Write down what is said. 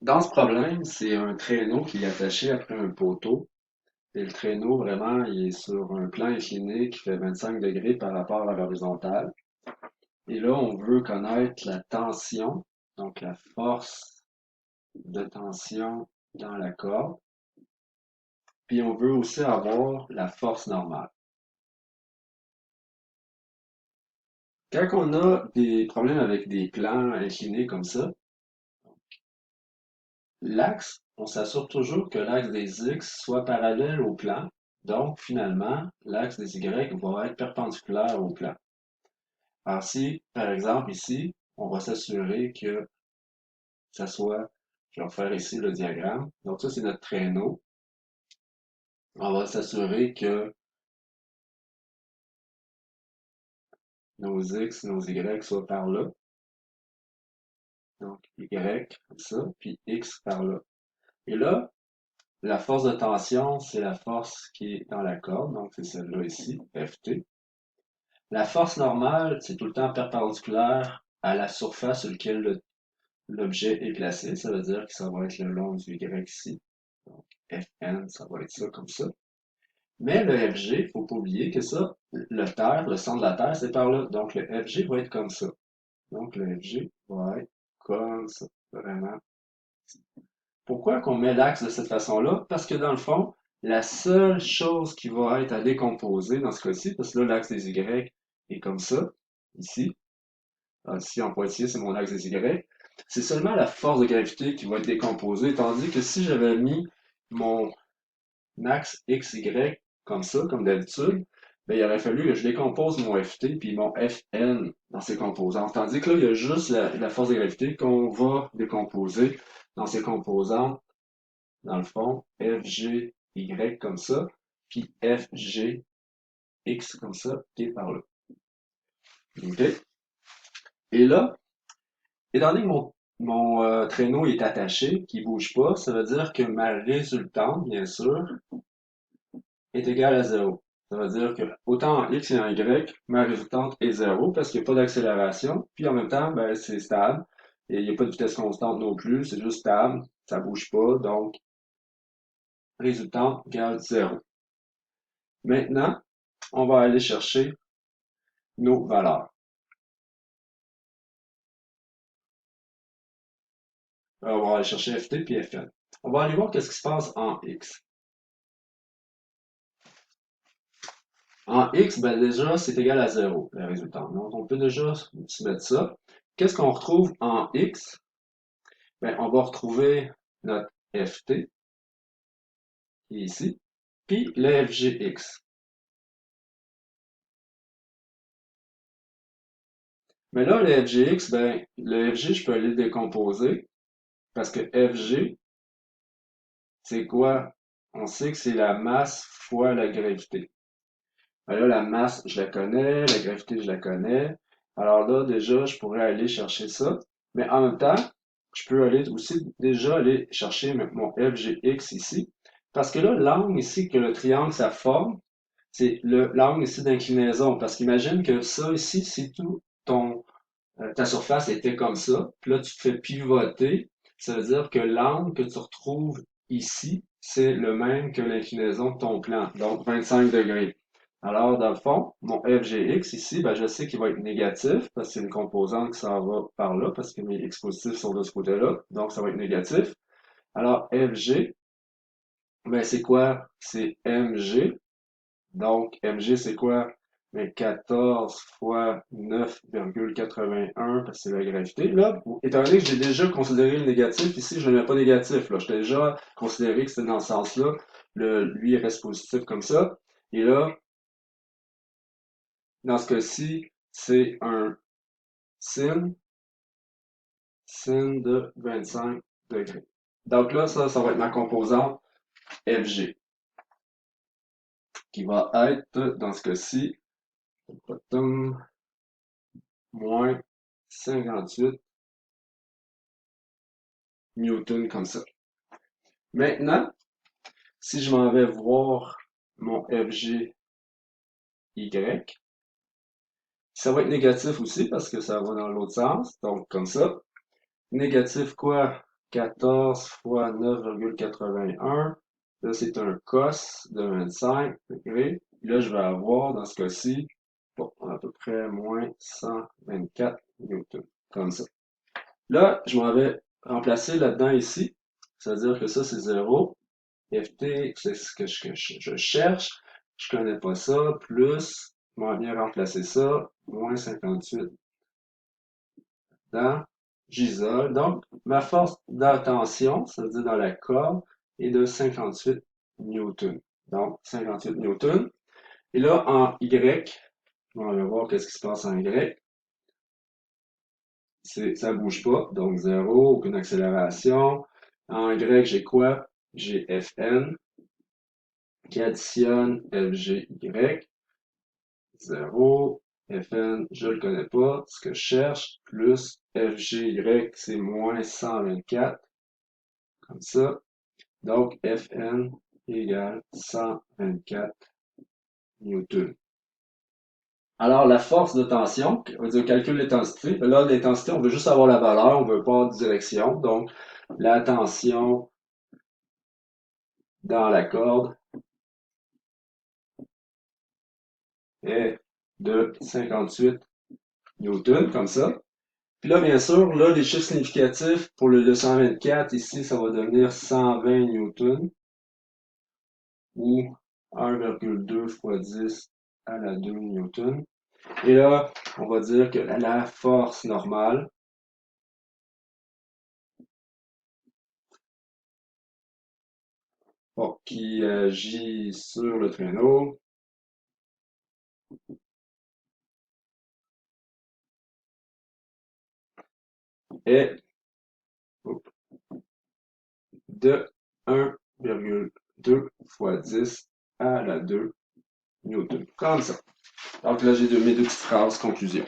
Dans ce problème, c'est un traîneau qui est attaché après un poteau. Et le traîneau, vraiment, il est sur un plan incliné qui fait 25 degrés par rapport à l'horizontale. Et là, on veut connaître la tension, donc la force de tension dans la corde. Puis on veut aussi avoir la force normale. Quand on a des problèmes avec des plans inclinés comme ça, l'axe, on s'assure toujours que l'axe des X soit parallèle au plan. Donc, finalement, l'axe des Y va être perpendiculaire au plan. Alors, si, par exemple, ici, on va s'assurer que ça soit, je vais refaire ici le diagramme. Donc, ça, c'est notre traîneau. On va s'assurer que nos X, nos Y soient par là. Donc, Y, comme ça, puis X par là. Et là, la force de tension, c'est la force qui est dans la corde. Donc, c'est celle-là ici, Ft. La force normale, c'est tout le temps perpendiculaire à la surface sur laquelle l'objet est placé. Ça veut dire que ça va être le long du Y ici. Donc, Fn, ça va être ça comme ça. Mais le FG, faut pas oublier que ça, le terre, le centre de la Terre, c'est par là. Donc, le FG va être comme ça. Donc, le FG va être comme ça. Vraiment. Pourquoi qu'on met l'axe de cette façon-là? Parce que dans le fond, la seule chose qui va être à décomposer dans ce cas-ci, parce que là, l'axe des Y est comme ça, ici. Ici, en Poitiers, c'est mon axe des Y. C'est seulement la force de gravité qui va être décomposée, tandis que si j'avais mis mon axe XY comme ça, comme d'habitude, ben, il aurait fallu que je décompose mon FT puis mon Fn dans ces composantes. Tandis que là, il y a juste la force de gravité qu'on va décomposer dans ces composantes, dans le fond, FGY comme ça, puis FGX comme ça, qui est par là. OK? Et là, étant donné que mon traîneau est attaché, qui bouge pas, ça veut dire que ma résultante, bien sûr, est égale à zéro. Ça veut dire que autant en X et en Y, ma résultante est zéro parce qu'il n'y a pas d'accélération. Puis en même temps, ben, c'est stable. Et il n'y a pas de vitesse constante non plus, c'est juste stable, ça bouge pas, donc résultante égale zéro. Maintenant, on va aller chercher nos valeurs. On va aller chercher Ft puis Fn. On va aller voir qu'est-ce qui se passe en X. En X, ben déjà, c'est égal à zéro, le résultat. Donc, on peut déjà se mettre ça. Qu'est-ce qu'on retrouve en X? Ben, on va retrouver notre Ft, qui est ici, puis le Fgx. Mais là, le Fgx, ben, le Fg, je peux aller le décomposer, parce que Fg, c'est quoi? On sait que c'est la masse fois la gravité. Ben là, la masse, je la connais, la gravité, je la connais. Alors là, déjà, je pourrais aller chercher ça. Mais en même temps, je peux aller aussi déjà aller chercher mon FGX ici. Parce que là, l'angle ici que le triangle, ça forme, c'est l'angle ici d'inclinaison. Parce qu'imagine que ça ici, si tout ta surface était comme ça, puis là, tu te fais pivoter, ça veut dire que l'angle que tu retrouves ici, c'est le même que l'inclinaison de ton plan, donc 25 degrés. Alors, dans le fond, mon FGX ici, ben, je sais qu'il va être négatif, parce que c'est une composante qui s'en va par là, parce que mes X positifs sont de ce côté-là, donc ça va être négatif. Alors, FG, ben, c'est quoi? C'est MG. Donc, MG, c'est quoi? Mais 14 fois 9,81, parce que c'est la gravité. Là, étant donné que j'ai déjà considéré le négatif, ici, je ne le mets pas négatif. Là, j'ai déjà considéré que c'était dans ce sens-là. Lui, il reste positif comme ça. Et là, dans ce cas-ci, c'est un sin, sin de 25 degrés. Donc là, ça va être ma composante FG, qui va être, dans ce cas-ci, moins 58 newtons comme ça. Maintenant, si je m'en vais voir mon FGY, ça va être négatif aussi parce que ça va dans l'autre sens. Donc, comme ça. Négatif quoi? 14 fois 9,81. Là, c'est un cos de 25 degrés. Là, je vais avoir, dans ce cas-ci, bon, à peu près moins 124 newtons. Comme ça. Là, je m'en vais remplacer là-dedans ici. C'est-à-dire que ça, c'est 0. FT, c'est ce que je cherche. Je connais pas ça. Plus, je m'en viens remplacer ça. Moins 58 dans j'isole. Donc, ma force d'attention, c'est-à-dire dans la corde, est de 58 newtons. Donc, 58 newtons. Et là, en Y, on va voir qu'est-ce qui se passe en Y. Ça bouge pas, donc 0, aucune accélération. En Y, j'ai quoi? J'ai Fn qui additionne FGY. 0, Fn, je le connais pas, ce que je cherche, plus FGY, c'est moins 124, comme ça. Donc, Fn égale 124 newtons. Alors, la force de tension, on va dire calcul l'intensité. Là, l'intensité, on veut juste avoir la valeur, on veut pas avoir de direction. Donc, la tension dans la corde est de 58 newtons, comme ça. Puis là, bien sûr, là, les chiffres significatifs pour le 224, ici, ça va devenir 120 newtons ou 1,2 fois 10 à la 2 newtons. Et là, on va dire que la force normale qui agit sur le traîneau est de 1,2 fois 10 à la 2 newtons. Comme ça. Donc là, j'ai mes deux petites phrases conclusion.